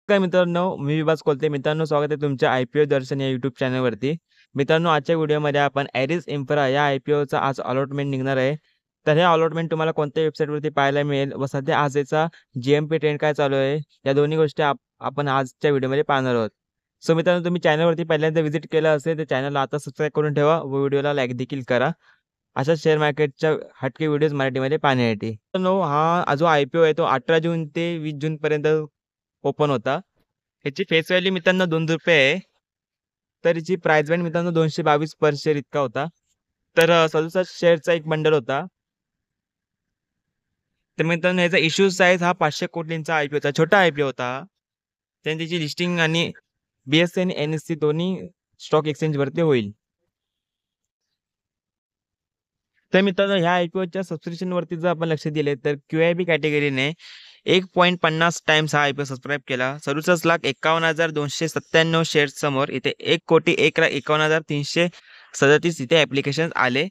नमस्कार मित्रांनो, मी विभास कोलते. मित्रांनो, स्वागत आहे तुमच्या आय-पी-ओ दर्शन या यूट्यूब चॅनलवरती. मित्रांनो, आजच्या व्हिडिओमध्ये आपण ॲरिस इन्फ्रा या आय-पी-ओचा आज अलॉटमेंट निघणार आहे. तर हे अलॉटमेंट तुम्हाला कोणत्या वेबसाईटवरती पाहायला मिळेल व सध्या आज याचा जी-एम-पी ट्रेंड काय चालू आहे, या दोन्ही गोष्टी आपण आजच्या व्हिडिओमध्ये पाहणार आहोत. सो मित्रांनो, तुम्ही चॅनलवरती पहिल्यांदा व्हिजिट केलं असेल तर चॅनलला आता सबस्क्राईब करून ठेवा व व्हिडिओला लाईक देखील करा. अशा शेअर मार्केटच्या हटके व्हिडिओज मराठीमध्ये पाहण्यासाठी. मित्रांनो, हा जो आय-पी-ओ आहे तो 18 जून ते 20 जूनपर्यंत ओपन होता. ह्याची फेस व्हॅल्यू मित्रांनो ₹2 आहे. तर याची प्राइस बँड मित्रांनो 222 पर शेअर इतका होता. तर 67 शेअरचा एक बंडल होता. तर मित्रांनो याचा इश्यू साईज हा 500 कोटींचा आय-पी होता. छोटा आय-पी होता. त्याने त्याची लिस्टिंग आणि बी-एस-ई आणि एन-एस-सी दोन्ही स्टॉक एक्सचेंजवरती होईल. तर मित्रांनो ह्या आय-पी-ओच्या सबस्क्रिप्शनवरती जर आपण लक्ष दिले तर क्यू-आय-बी कॅटेगरीने 1.50 टाइम्स हा आय-पी-ओ सबस्क्राईब केला. 67,51,297 शेअर्स समोर इथे 1,51,337 इथे ॲप्लिकेशन्स आले.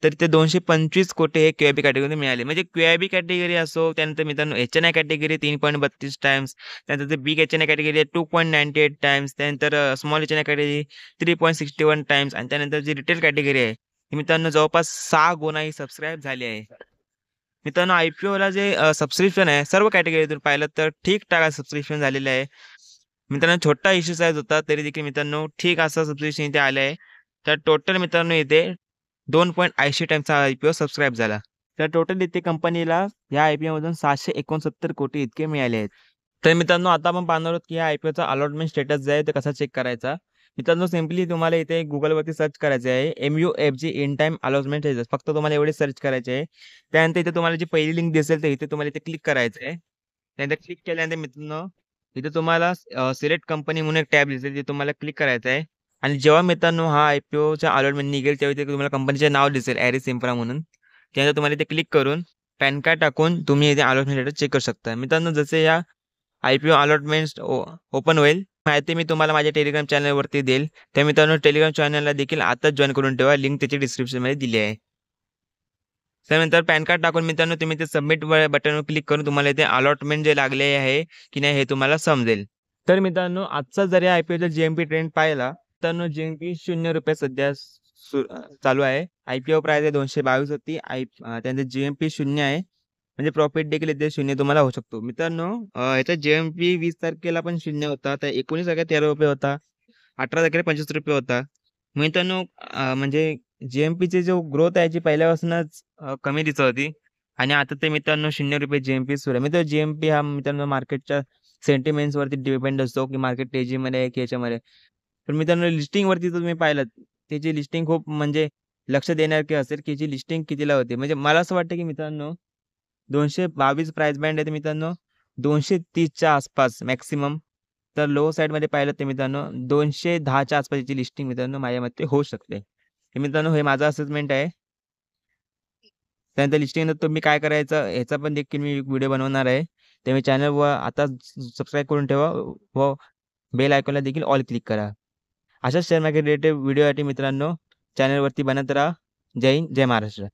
तर ते 225 कोटी हे क्यू-आय-बी कॅटेगरीमध्ये मिळाले. म्हणजे क्यू-आय-बी कॅटेगरी असो, त्यानंतर मित्रांनो एच-एन-आय कॅटेगरी 3.32 टाइम्स, त्यानंतर ते बिग एच-एन-आय कॅटेगरी आहे 2.98 टाइम्स, त्यानंतर स्मॉल एच-एन-आय कॅटेगरी 3.61 टाइम्स आणि त्यानंतर जी रिटेल कॅटेगरी आहे मित्रांनो जवळपास 6 गुणा ही सबस्क्राईब झाली आहे. मित्रांनो आय-पी-ओला जे सबस्क्रिप्शन आहे सर्व कॅटेगरीतून पाहिलं तर ठीक-ठाक सबस्क्रिप्शन झालेलं आहे. मित्रांनो छोटा इश्यू साईज होता तरी देखील मित्रांनो ठीक असा सबस्क्रिप्शन इथे आलं आहे. तर टोटल मित्रांनो इथे 2.80 टाइम्सचा आय-पी-ओ सबस्क्राईब झाला. तर टोटल इथे कंपनीला या आय-पी-ओमधून 769 कोटी इतके मिळाले आहेत. तर मित्रांनो आता आपण पाहणार आहोत की या आय-पी-ओचा अलॉटमेंट स्टेटस जो आहे ते कसा चेक करायचा. मित्रांनो सिम्पली तुम्हाला इथे Googleवरती सर्च करायचं आहे MUFG in time allotment status. फक्त तुम्हाला एवढे सर्च करायचे आहे. त्यानंतर इथे तुम्हाला जी पहिली लिंक दिसेल तर इथे तुम्हाला इथे क्लिक करायचं आहे. त्यानंतर क्लिक केल्यानंतर मित्रांनो इथे तुम्हाला सिलेक्ट कंपनी म्हणून एक टॅब दिसेल, ते तुम्हाला क्लिक करायचं आहे. आणि जेव्हा मित्रांनो हा आय-पी-ओचा अलॉटमेंट निघेल तेव्हा इथे तुम्हाला कंपनीचे नाव दिसेल ॲरिस इन्फ्रा म्हणून. त्यानंतर तुम्हाला इथे क्लिक करून पॅन कार्ड टाकून तुम्ही इथे अलॉटमेंट स्टेटस चेक करू शकता. मित्रांनो जसे या आय-पी-ओ अलॉटमेंट ओपन होईल माहिती मी तुम्हाला माझ्या टेलिग्राम चॅनलवरती देईल. त्या मित्रांनो टेलिग्राम चॅनलला देखील आताच जॉइन करून ठेवा. लिंक त्याची डिस्क्रिप्शनमध्ये दिली आहे. त्यानंतर पॅन कार्ड टाकून मित्रांनो तुम्ही ते सबमिट बटनवर क्लिक करून तुम्हाला इथे अलॉटमेंट जे लागले आहे की नाही हे तुम्हाला समजेल. तर मित्रांनो आजचा जरी आय-पी-ओचा जी-एम-पी ट्रेंड पाहिला तर जी-एम-पी ₹0 सध्या चालू आहे. आय-पी-ओ प्राइस आहे 222 होती. त्यानंतर जी-एम-पी 0 आहे. म्हणजे प्रॉफिट देखील इथे 0 तुम्हाला होऊ शकतो. मित्रांनो याचा जी-एम-पी 20 तारखेला पण 0 होता. तर 19 तारखेला ₹13 होता. 18 तारखेला ₹25 होता. मित्रांनो म्हणजे जी-एम-पीची जो ग्रोथ आहे जी पहिल्यापासूनच कमी दिसत होती आणि आता ते मित्रांनो ₹0 जी-एम-पी सुरू आहे. मित्रांनो जी-एम-पी हा मित्रांनो मार्केटच्या सेंटिमेंट्सवरती डिपेंड असतो की मार्केट तेजीमध्ये आहे की याच्यामध्ये. तर मित्रांनो लिस्टिंगवरती तुम्ही पाहिलंत त्याची लिस्टिंग खूप म्हणजे लक्ष देण्यासारखी असेल की याची लिस्टिंग कितीला होती. म्हणजे मला असं वाटतं की मित्रांनो 222 प्राइस बँड आहे तर मित्रांनो 230च्या आसपास मॅक्सिमम. तर लो साईडमध्ये पाहिलं तर मित्रांनो 210च्या आसपास याची लिस्टिंग मित्रांनो माझ्या मते होऊ शकते. तर मित्रांनो हे माझं असेसमेंट आहे. त्यानंतर लिस्टिंगनंतर तुम्ही काय करायचं ह्याचा पण देखील मी व्हिडिओ बनवणार आहे. ते मी चॅनलवर आता सबस्क्राईब करून ठेवा व बेल आयकॉनला देखील ऑल क्लिक करा. अशाच शेअर मार्केट रिलेटेड व्हिडिओसाठी मित्रांनो चॅनलवरती बनत राहा. जय हिंद, जय महाराष्ट्र.